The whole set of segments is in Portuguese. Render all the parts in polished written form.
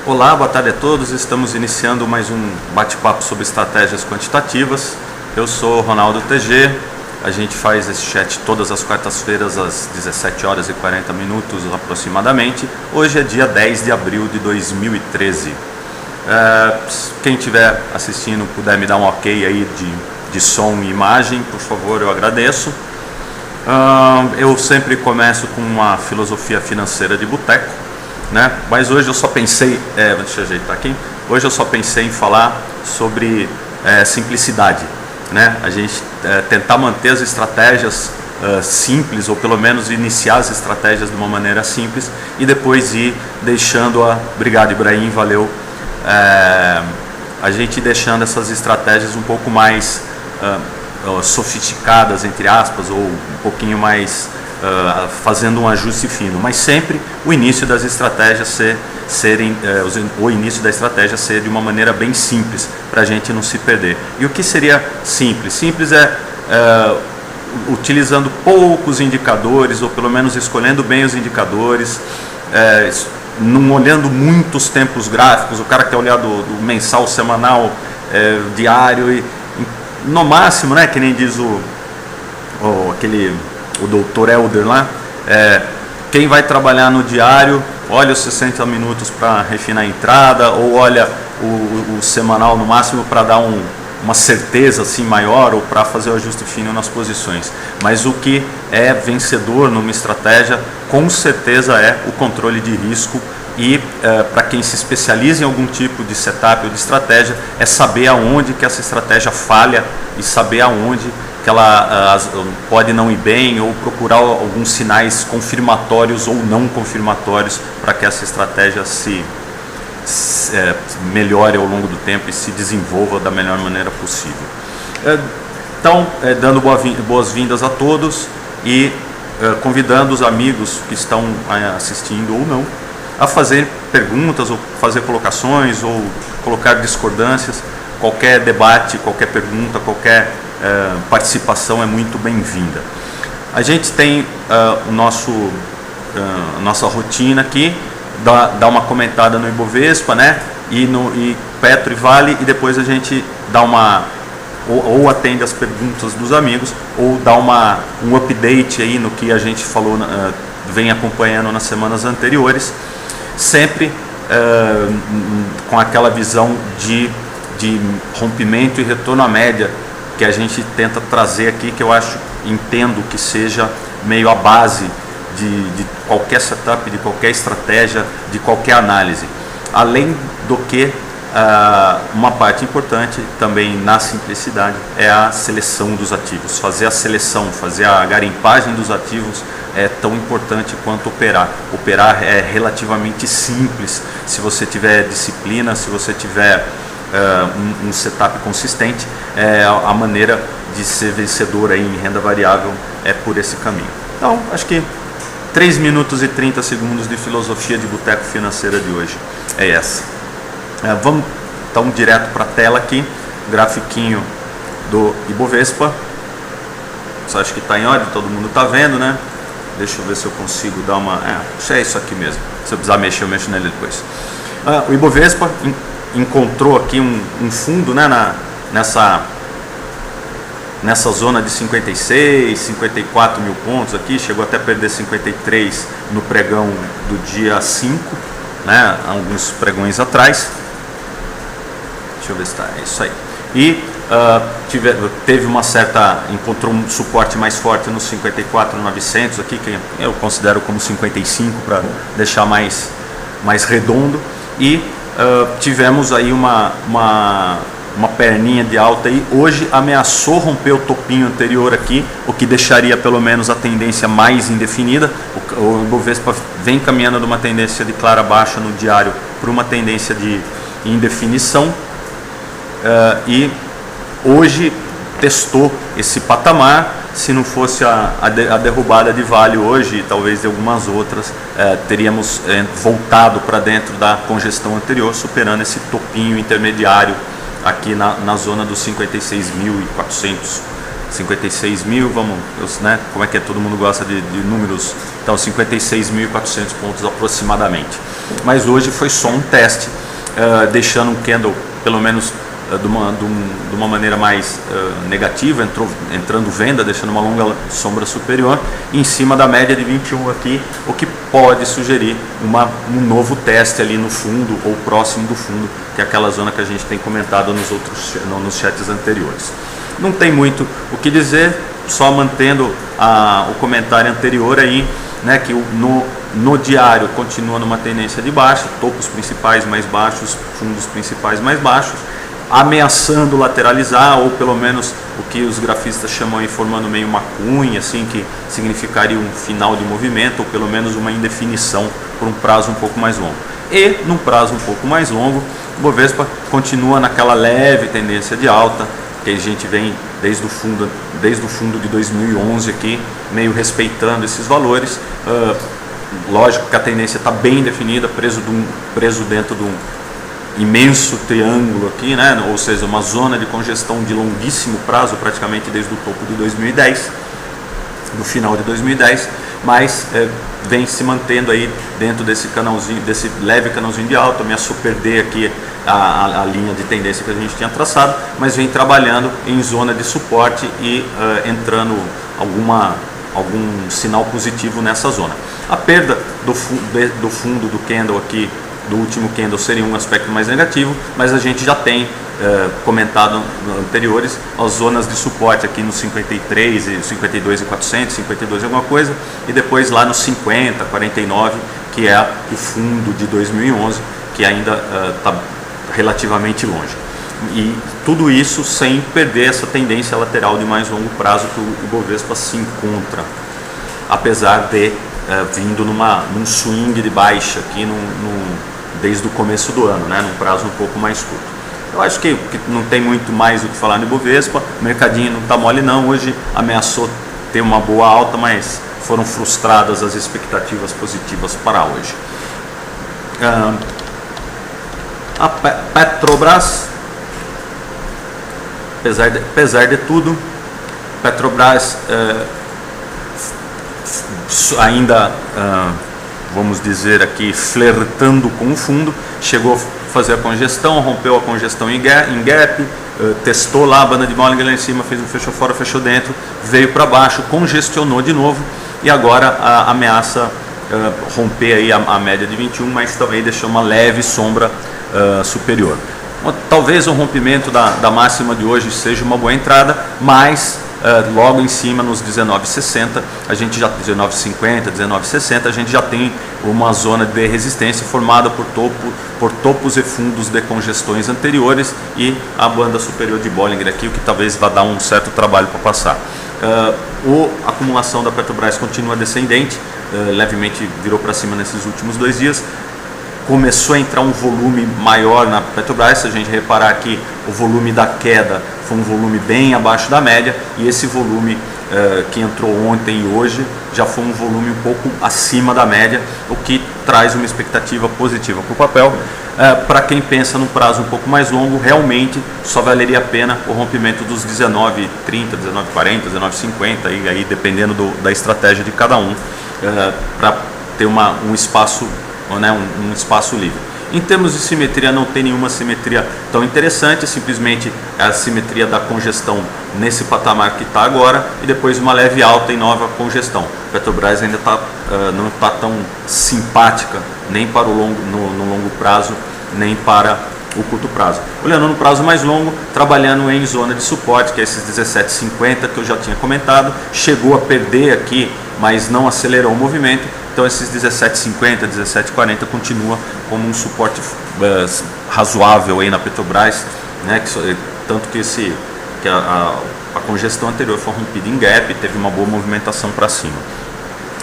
Olá, boa tarde a todos. Estamos iniciando mais um bate-papo sobre estratégias quantitativas. Eu sou Ronaldo TG. A gente faz esse chat todas as quartas-feiras às 17 horas e 40 minutos aproximadamente. Hoje é dia 10 de abril de 2013. Quem estiver assistindo puder me dar um ok aí de som e imagem, por favor, eu agradeço. Eu sempre começo com uma filosofia financeira de boteco, né? Mas hoje eu só pensei, deixa eu ajeitar aqui. Hoje eu só pensei em falar sobre simplicidade, né? A gente tentar manter as estratégias simples, ou pelo menos iniciar as estratégias de uma maneira simples e depois ir deixando obrigado, Ibrahim, valeu, a gente deixando essas estratégias um pouco mais sofisticadas, entre aspas, ou um pouquinho mais fazendo um ajuste fino, mas sempre o início das estratégias o início da estratégia ser de uma maneira bem simples, para a gente não se perder. E o que seria simples? Simples utilizando poucos indicadores, ou pelo menos escolhendo bem os indicadores, não olhando muitos tempos gráficos. O cara quer olhar do mensal, semanal, diário, e no máximo, né, que nem diz o Dr. Helder lá, quem vai trabalhar no diário, olha os 60 minutos para refinar a entrada, ou olha o semanal no máximo para dar uma certeza assim maior, ou para fazer o ajuste fino nas posições. Mas o que é vencedor numa estratégia, com certeza, é o controle de risco. E para quem se especializa em algum tipo de setup ou de estratégia, é saber aonde que essa estratégia falha e saber aonde que ela pode não ir bem, ou procurar alguns sinais confirmatórios ou não confirmatórios para que essa estratégia se melhore ao longo do tempo e se desenvolva da melhor maneira possível. Então, dando boas-vindas a todos e convidando os amigos que estão assistindo ou não a fazer perguntas, ou fazer colocações, ou colocar discordâncias. Qualquer debate, qualquer pergunta, qualquer participação é muito bem-vinda. A gente tem nossa rotina aqui, dá uma comentada no Ibovespa, né? E Petro e Vale, e depois a gente dá ou atende as perguntas dos amigos, ou dá um update aí no que a gente falou, vem acompanhando nas semanas anteriores, sempre com aquela visão de rompimento e retorno à média que a gente tenta trazer aqui, que eu entendo que seja meio a base de qualquer setup, de qualquer estratégia, de qualquer análise. Além do que, uma parte importante também na simplicidade é a seleção dos ativos. Fazer a seleção, fazer a garimpagem dos ativos é tão importante quanto operar. Operar é relativamente simples se você tiver disciplina, se você tiver um setup consistente. A maneira de ser vencedor aí em renda variável é por esse caminho. Então, acho que 3 minutos e 30 segundos de filosofia de boteco financeira de hoje é essa. Vamos então direto para a tela aqui, grafiquinho do Ibovespa. Só acho que está em ordem, todo mundo está vendo, né? Deixa eu ver se eu consigo dar é isso aqui mesmo. Se eu precisar mexer, eu mexo nele depois. O Ibovespa encontrou aqui um fundo, né, nessa zona de 56, 54 mil pontos aqui, chegou até a perder 53 no pregão do dia 5, né, alguns pregões atrás. Deixa eu ver se está, é isso aí. E teve encontrou um suporte mais forte nos 54.900 aqui, que eu considero como 55 para deixar mais redondo, e tivemos aí uma perninha de alta aí. Hoje ameaçou romper o topinho anterior aqui, o que deixaria pelo menos a tendência mais indefinida. O Ibovespa vem caminhando de uma tendência de clara baixa no diário para uma tendência de indefinição, e hoje testou esse patamar. Se não fosse a derrubada de Vale hoje, e talvez de algumas outras, teríamos voltado para dentro da congestão anterior, superando esse topinho intermediário aqui na zona dos 56.400, 56 mil, né? Como é que todo mundo gosta de números? Então, 56.400 pontos aproximadamente. mas hoje foi só um teste, deixando um candle, pelo menos de uma maneira mais negativa, entrando venda, deixando uma longa sombra superior em cima da média de 21 aqui, o que pode sugerir um novo teste ali no fundo ou próximo do fundo, que é aquela zona que a gente tem comentado nos chats anteriores. Não tem muito o que dizer, só mantendo o comentário anterior aí, né, que no diário continua numa tendência de baixa, topos principais mais baixos, fundos principais mais baixos, ameaçando lateralizar, ou pelo menos o que os grafistas chamam aí, formando meio uma cunha, assim, que significaria um final de movimento, ou pelo menos uma indefinição por um prazo um pouco mais longo. E num prazo um pouco mais longo, o Bovespa continua naquela leve tendência de alta, que a gente vem desde o fundo de 2011 aqui, meio respeitando esses valores. Lógico que a tendência está bem definida, preso dentro de um imenso triângulo aqui, né? Ou seja, uma zona de congestão de longuíssimo prazo, praticamente desde o topo de 2010, do final de 2010, mas vem se mantendo aí dentro desse canalzinho, desse leve canalzinho de alta, ameaçou perder aqui a linha de tendência que a gente tinha traçado, mas vem trabalhando em zona de suporte e entrando algum sinal positivo nessa zona. A perda do fundo do candle aqui, do último candle, seria um aspecto mais negativo, mas a gente já tem comentado anteriores as zonas de suporte aqui no 53, 52.400, 52 alguma coisa, e depois lá no 50, 49, que é o fundo de 2011, que ainda está relativamente longe. E tudo isso sem perder essa tendência lateral de mais longo prazo que o Bovespa se encontra, apesar de vindo num swing de baixa aqui desde o começo do ano, né, num prazo um pouco mais curto. Eu acho que não tem muito mais o que falar no Bovespa, o mercadinho não está mole não, hoje ameaçou ter uma boa alta, mas foram frustradas as expectativas positivas para hoje. A Petrobras, apesar de tudo, Petrobras ainda, vamos dizer aqui, flertando com o fundo, chegou a fazer a congestão, rompeu a congestão em gap, testou lá a banda de Bollinger lá em cima, fez um fechou fora, fechou dentro, veio para baixo, congestionou de novo e agora ameaça romper aí a média de 21, mas também deixou uma leve sombra superior. Talvez o rompimento da máxima de hoje seja uma boa entrada, mas logo em cima nos 19,60, a gente já 19,50, 19,60, a gente já tem uma zona de resistência formada por topos e fundos de congestões anteriores e a banda superior de Bollinger aqui, o que talvez vá dar um certo trabalho para passar. A acumulação da Petrobras continua descendente, levemente virou para cima nesses últimos 2 dias. Começou a entrar um volume maior na Petrobras, se a gente reparar aqui, o volume da queda foi um volume bem abaixo da média, e esse volume que entrou ontem e hoje já foi um volume um pouco acima da média, o que traz uma expectativa positiva para o papel. Para quem pensa num prazo um pouco mais longo, realmente só valeria a pena o rompimento dos 19,30, 19,40, 19,50, e aí dependendo da estratégia de cada um, para ter um espaço, né, um espaço livre. Em termos de simetria, não tem nenhuma simetria tão interessante, simplesmente a simetria da congestão nesse patamar que está agora e depois uma leve alta em nova congestão. A Petrobras ainda não está tão simpática nem para no longo prazo, nem para o curto prazo. Olhando no prazo mais longo, trabalhando em zona de suporte, que é esses 17,50 que eu já tinha comentado, chegou a perder aqui, mas não acelerou o movimento. Então esses 17,50, 17,40 continua como um suporte razoável aí na Petrobras, né? Tanto que a congestão anterior foi rompida em gap, teve uma boa movimentação para cima.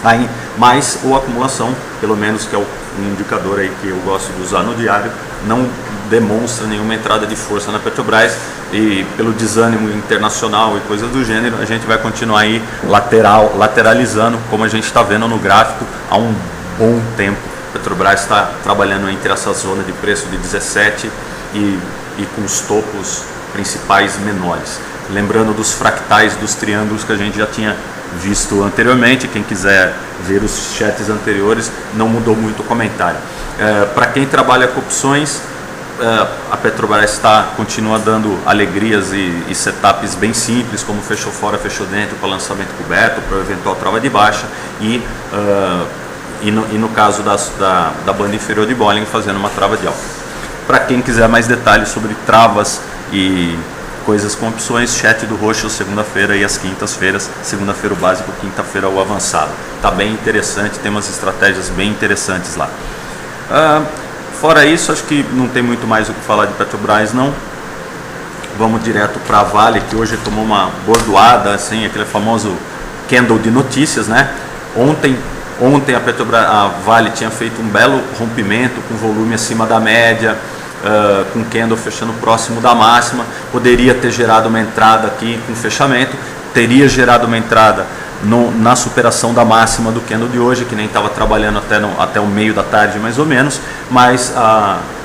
Aí, mas a acumulação, pelo menos que é um indicador aí que eu gosto de usar no diário, não demonstra nenhuma entrada de força na Petrobras, e pelo desânimo internacional e coisas do gênero, a gente vai continuar aí lateralizando, como a gente está vendo no gráfico há um bom tempo. A Petrobras está trabalhando entre essa zona de preço de 17 e com os topos principais menores. Lembrando dos fractais, dos triângulos que a gente já tinha visto anteriormente. Quem quiser ver os chats anteriores, não mudou muito o comentário. Para quem trabalha com opções, a Petrobras continua dando alegrias e setups bem simples, como fechou fora, fechou dentro, para lançamento coberto, para eventual trava de baixa, e no caso da banda inferior de Bollinger, fazendo uma trava de alta. Para quem quiser mais detalhes sobre travas e coisas com opções, chat do Roxo segunda-feira e às quintas-feiras, segunda-feira o básico, quinta-feira o avançado. Está bem interessante, tem umas estratégias bem interessantes lá. Fora isso, acho que não tem muito mais o que falar de Petrobras, não. Vamos direto para a Vale, que hoje tomou uma bordoada, assim, aquele famoso candle de notícias, né? Ontem a Vale tinha feito um belo rompimento com volume acima da média, com candle fechando próximo da máxima. Poderia ter gerado uma entrada aqui com fechamento, teria gerado uma entrada na superação da máxima do candle de hoje, que nem estava trabalhando até o meio da tarde mais ou menos, mas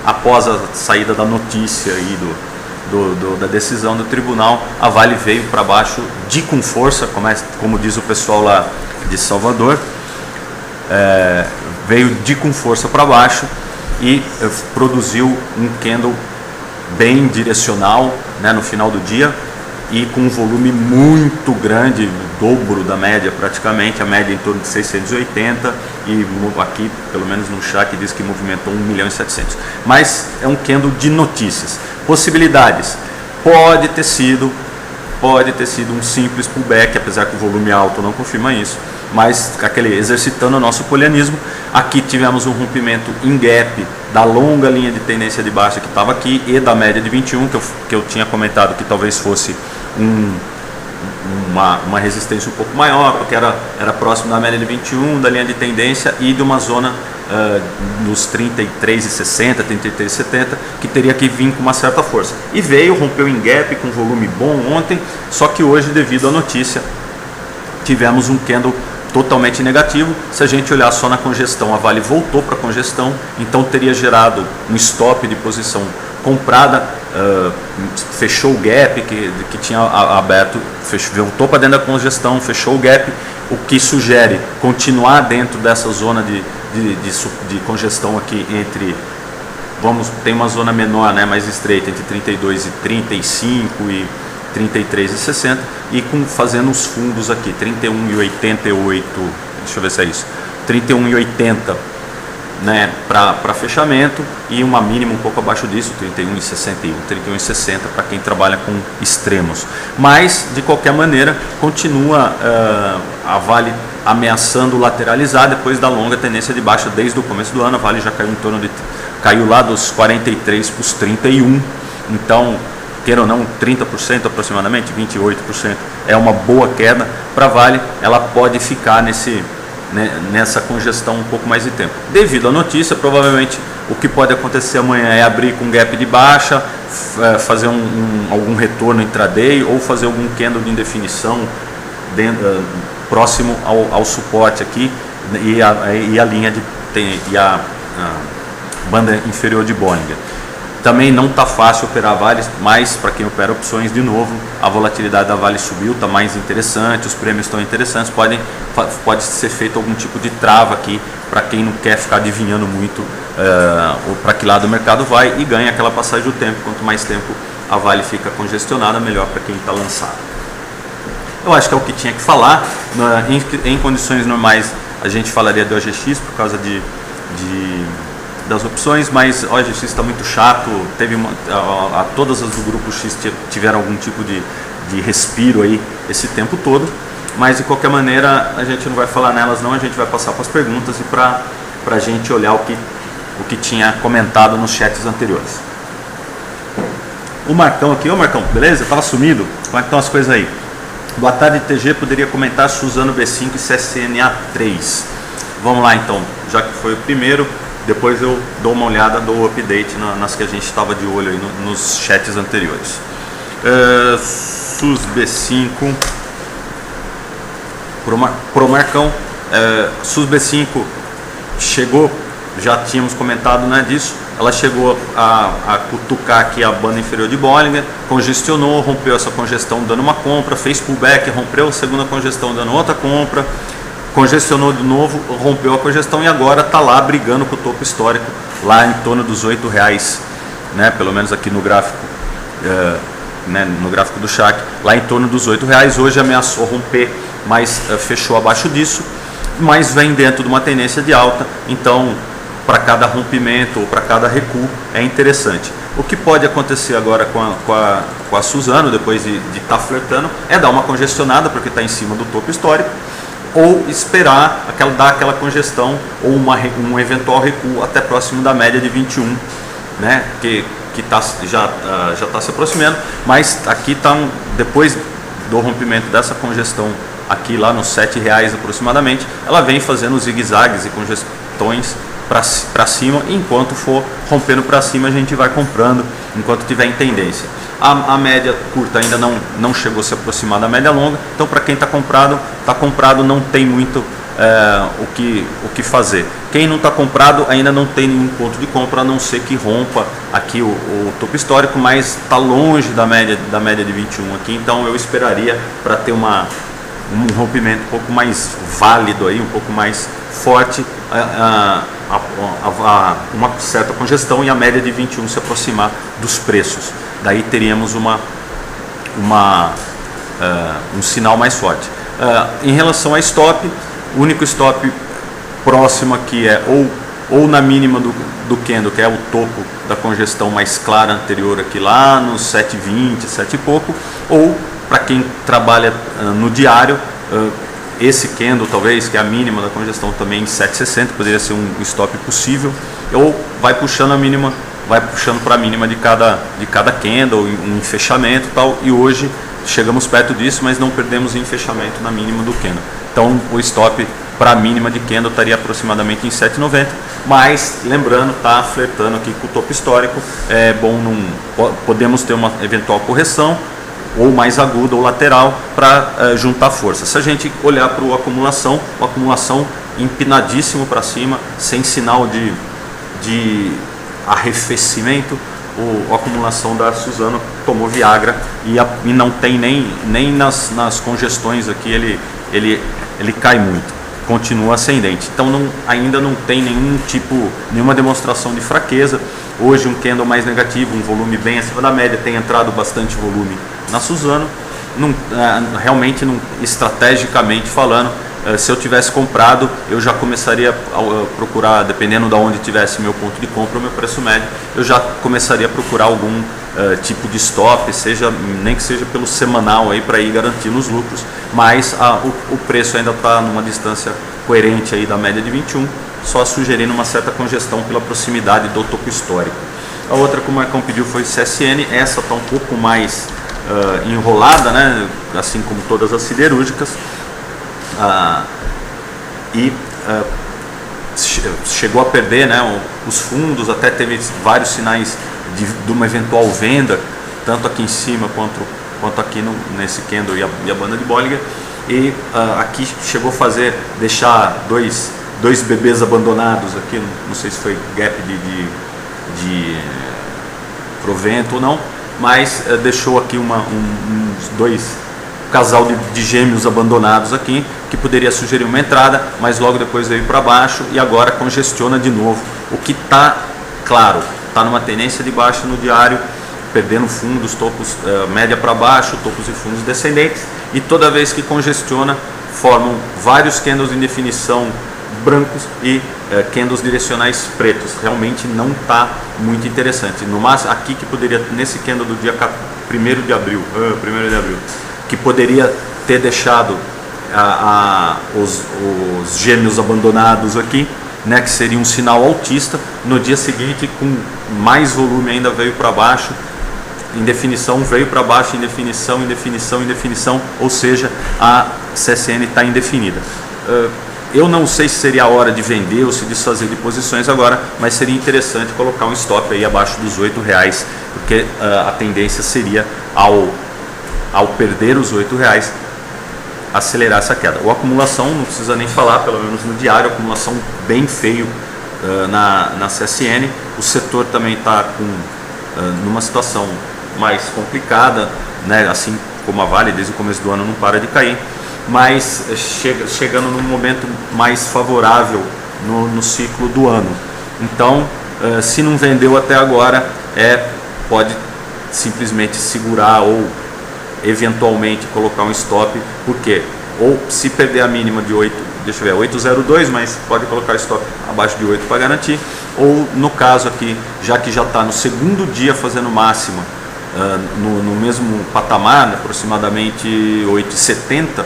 após a saída da notícia aí da decisão do tribunal, a Vale veio para baixo com força, como diz o pessoal lá de Salvador, veio com força para baixo e produziu um candle bem direcional, né, no final do dia, e com um volume muito grande, o dobro da média praticamente, a média em torno de 680, e aqui, pelo menos no chat, diz que movimentou 1.700.000. Mas é um candle de notícias. Possibilidades: pode ter sido um simples pullback, apesar que o volume alto não confirma isso, mas exercitando o nosso polianismo. Aqui tivemos um rompimento em gap da longa linha de tendência de baixa que estava aqui e da média de 21, que eu tinha comentado que talvez fosse uma resistência um pouco maior, porque era próximo da média de 21, da linha de tendência, e de uma zona nos 33,60, 33,70, que teria que vir com uma certa força. E veio, rompeu em gap com volume bom ontem, só que hoje, devido à notícia, tivemos um candle totalmente negativo. Se a gente olhar só na congestão, a Vale voltou para a congestão, então teria gerado um stop de posição comprada, fechou o gap que tinha aberto, voltou para dentro da congestão, fechou o gap, o que sugere continuar dentro dessa zona de congestão aqui tem uma zona menor, né, mais estreita, entre 32,35 e 33,60, e fazendo os fundos aqui, 31,88, deixa eu ver se é isso, 31,80, né, para fechamento, e uma mínima um pouco abaixo disso, 31,61, 31,60 para quem trabalha com extremos. Mas, de qualquer maneira, continua a Vale ameaçando lateralizar depois da longa tendência de baixa desde o começo do ano. A Vale já caiu lá dos 43 para os 31, então, queira ou não, 30% aproximadamente, 28%, é uma boa queda para a Vale. Ela pode ficar nessa congestão um pouco mais de tempo. Devido à notícia, provavelmente o que pode acontecer amanhã é abrir com gap de baixa, fazer algum retorno intraday, ou fazer algum candle de indefinição próximo ao suporte aqui, e a linha e a banda inferior de Bollinger. Também não está fácil operar Vale, mas para quem opera opções, de novo, a volatilidade da Vale subiu, está mais interessante, os prêmios estão interessantes, pode ser feito algum tipo de trava aqui, para quem não quer ficar adivinhando muito ou para que lado o mercado vai, e ganha aquela passagem do tempo. Quanto mais tempo a Vale fica congestionada, melhor para quem está lançado. Eu acho que é o que tinha que falar. Em condições normais, a gente falaria do OGX por causa das opções, mas o OGX está muito chato. Todas as do grupo X tiveram algum tipo de respiro aí esse tempo todo, mas de qualquer maneira a gente não vai falar nelas não, a gente vai passar para as perguntas e para a gente olhar o que tinha comentado nos chats anteriores. O Marcão aqui, ô Marcão, beleza? Estava sumido? Como é que estão as coisas aí? Boa tarde, TG, poderia comentar Suzano B5 e CSNA3. Vamos lá então, já que foi o primeiro. Depois eu dou uma olhada, dou o update nas que a gente estava de olho aí nos chats anteriores. SUS B5 pro Marcão. SUS B5 chegou já tínhamos comentado, né, disso. Ela chegou a cutucar aqui a banda inferior de Bollinger, congestionou, rompeu essa congestão dando uma compra, fez pullback, rompeu a segunda congestão dando outra compra, congestionou de novo, rompeu a congestão e agora está lá brigando com o topo histórico, lá em torno dos R$8, né, pelo menos aqui no gráfico, né, no gráfico do Shark, lá em torno dos R$8. Hoje ameaçou romper, mas fechou abaixo disso, mas vem dentro de uma tendência de alta, então para cada rompimento ou para cada recuo é interessante. O que pode acontecer agora com a Suzano, depois de estar flertando, é dar uma congestionada, porque está em cima do topo histórico, ou esperar dar aquela congestão ou um eventual recuo até próximo da média de 21, né, que já está se aproximando, mas aqui está, depois do rompimento dessa congestão aqui lá nos R$7 aproximadamente, ela vem fazendo zigue-zagues e congestões para cima, e enquanto for rompendo para cima a gente vai comprando enquanto tiver em tendência. A média curta ainda não chegou a se aproximar da média longa, então para quem está comprado, não tem muito o que fazer. Quem não está comprado ainda não tem nenhum ponto de compra, a não ser que rompa aqui o topo histórico, mas está longe da média de 21 aqui, então eu esperaria para ter um rompimento um pouco mais válido aí, um pouco mais forte, uma certa congestão e a média de 21 se aproximar dos preços. Daí teríamos um sinal mais forte. Em relação a stop, o único stop próximo aqui é ou na mínima do candle, que é o topo da congestão mais clara anterior aqui lá nos 7,20, 7 e pouco, ou para quem trabalha no diário, esse candle talvez, que é a mínima da congestão também em 7,60, poderia ser um stop possível, ou vai puxando a mínima, vai puxando para a mínima de cada candle em fechamento e tal, e hoje chegamos perto disso, mas não perdemos em fechamento na mínima do candle. Então o stop para a mínima de candle estaria aproximadamente em 7,90, mas lembrando, está flertando aqui com o topo histórico, é bom podemos ter uma eventual correção, ou mais aguda ou lateral, para juntar força. Se a gente olhar para o acumulação empinadíssimo para cima, sem sinal de arrefecimento, a acumulação da Suzano tomou Viagra e não tem nem nas congestões aqui ele cai muito, continua ascendente. Então ainda não tem nenhuma demonstração de fraqueza. Hoje um candle mais negativo, um volume bem acima da média, tem entrado bastante volume na Suzano. Realmente, estrategicamente falando, se eu tivesse comprado, eu já começaria a procurar, dependendo de onde tivesse meu ponto de compra, o meu preço médio, eu já começaria a procurar algum tipo de stop, nem que seja pelo semanal aí, para ir garantindo os lucros, mas o preço ainda está numa distância coerente aí da média de 21, só sugerindo uma certa congestão pela proximidade do topo histórico. A outra que o Marcão pediu foi CSN, essa está um pouco mais enrolada, né? Assim como todas as siderúrgicas, chegou a perder, né, os fundos, até teve vários sinais de uma eventual venda, tanto aqui em cima quanto aqui nesse candle e a banda de Bollinger, e aqui chegou a deixar dois bebês abandonados aqui, não sei se foi gap de provento ou não, mas deixou aqui dois casal de gêmeos abandonados aqui, que poderia sugerir uma entrada, mas logo depois veio para baixo e agora congestiona de novo, o que está claro, está numa tendência de baixa no diário, perdendo fundos, topos média para baixo, topos e fundos descendentes, e toda vez que congestiona, formam vários candles em definição brancos e candles direcionais pretos. Realmente não está muito interessante. No máximo, aqui que poderia, nesse candle do dia 1º de abril, que poderia ter deixado os gêmeos abandonados aqui, né, que seria um sinal altista. No dia seguinte, com mais volume ainda, veio para baixo, em definição, veio para baixo, em definição, ou seja, a CSN está indefinida. Eu não sei se seria a hora de vender ou se desfazer de posições agora, mas seria interessante colocar um stop aí abaixo dos R$8, porque a tendência seria, ao perder os R$8, acelerar essa queda. A acumulação, não precisa nem falar, pelo menos no diário, a acumulação bem feio, na CSN. O setor também está numa situação mais complicada, né? Assim como a Vale, desde o começo do ano não para de cair, mas chegando num momento mais favorável no ciclo do ano. Então, se não vendeu até agora, pode simplesmente segurar ou eventualmente colocar um stop, porque ou se perder a mínima de 8,02, mas pode colocar stop abaixo de 8 para garantir, ou no caso aqui, já que já está no segundo dia fazendo máxima, no mesmo patamar, aproximadamente 8,70,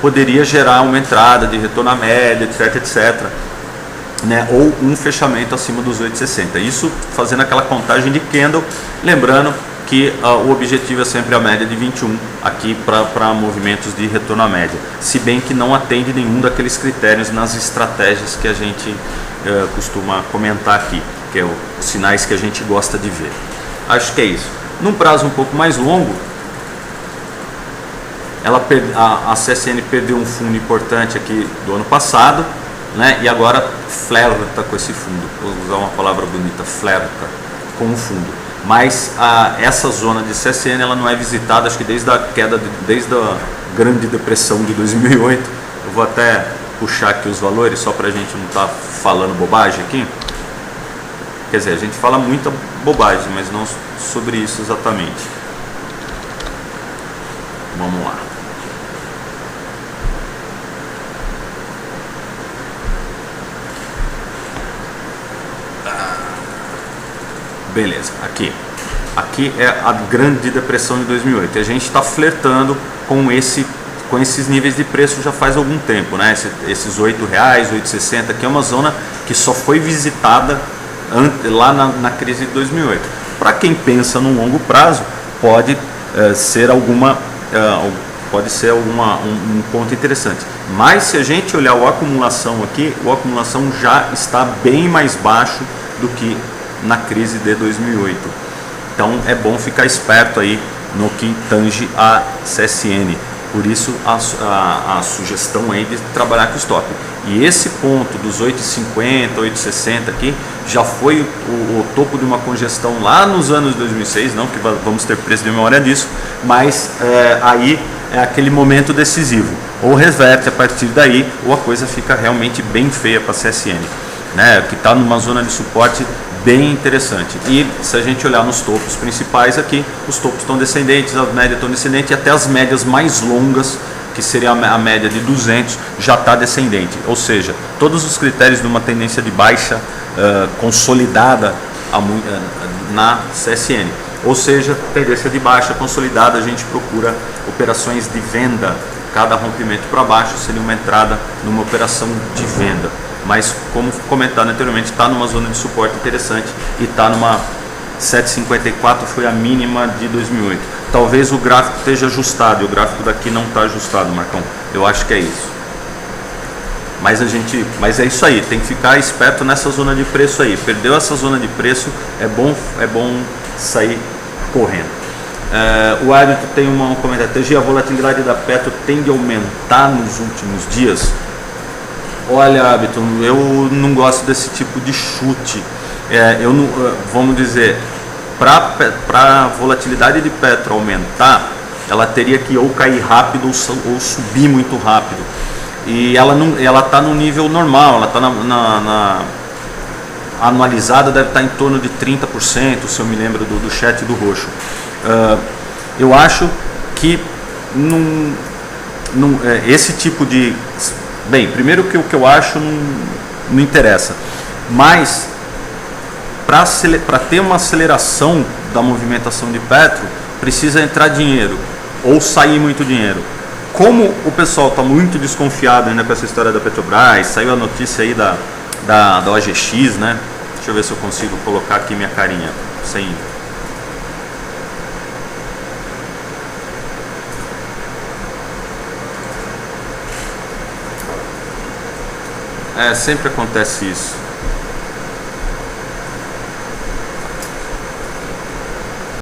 poderia gerar uma entrada de retorno à média, etc, né? Ou um fechamento acima dos 8,60. Isso fazendo aquela contagem de candle, lembrando que o objetivo é sempre a média de 21 aqui para movimentos de retorno à média, se bem que não atende nenhum daqueles critérios nas estratégias que a gente costuma comentar aqui, que é os sinais que a gente gosta de ver. Acho que é isso. Num prazo um pouco mais longo, a CSN perdeu um fundo importante aqui do ano passado, né? E agora flerta com esse fundo, vou usar uma palavra bonita, flerta com o fundo. Mas essa zona de CSN ela não é visitada, acho que desde a Grande Depressão de 2008. Eu vou até puxar aqui os valores, só para a gente não estar falando bobagem aqui. Quer dizer, a gente fala muita bobagem, mas não sobre isso exatamente. Vamos lá. Beleza, aqui é a Grande Depressão de 2008. A gente está flertando com esses níveis de preço já faz algum tempo, né? Esses R$ 8,00, R$ 8,60, que é uma zona que só foi visitada lá na crise de 2008. Para quem pensa no longo prazo, pode ser um ponto interessante. Mas se a gente olhar o acumulação aqui, o acumulação já está bem mais baixo do que na crise de 2008. Então é bom ficar esperto aí no que tange a CSN. Por isso a sugestão aí de trabalhar com stop. E esse ponto dos 8,50, 8,60 aqui já foi o topo de uma congestão lá nos anos 2006, não que vamos ter preço de memória disso, mas aí é aquele momento decisivo. Ou reverte a partir daí, ou a coisa fica realmente bem feia para a CSN, né? Que está numa zona de suporte bem interessante. E se a gente olhar nos topos principais aqui, os topos estão descendentes, as médias estão descendentes e até as médias mais longas, que seria a média de 200, já está descendente. Ou seja, todos os critérios de uma tendência de baixa consolidada na CSN. Ou seja, tendência de baixa consolidada, a gente procura operações de venda. Cada rompimento para baixo seria uma entrada numa operação de venda. Mas, como comentado anteriormente, está numa zona de suporte interessante e está numa 7,54, foi a mínima de 2008. Talvez o gráfico esteja ajustado, e o gráfico daqui não está ajustado, Marcão. Eu acho que é isso. Mas é isso aí, tem que ficar esperto nessa zona de preço aí. Perdeu essa zona de preço, é bom sair correndo. O árbitro tem um comentário: TG, a volatilidade da Petro tende a aumentar nos últimos dias? Olha, árbitro, eu não gosto desse tipo de chute. Vamos dizer, para a volatilidade de Petro aumentar, ela teria que ou cair rápido ou subir muito rápido. E ela está no nível normal, ela está anualizada, deve estar em torno de 30%, se eu me lembro do chat do Roxo. Eu acho que esse tipo de... Bem, primeiro que o que eu acho não interessa, mas para ter uma aceleração da movimentação de Petro, precisa entrar dinheiro ou sair muito dinheiro. Como o pessoal está muito desconfiado ainda com essa história da Petrobras, saiu a notícia aí da OGX, né? Deixa eu ver se eu consigo colocar aqui minha carinha sem... Sempre acontece isso.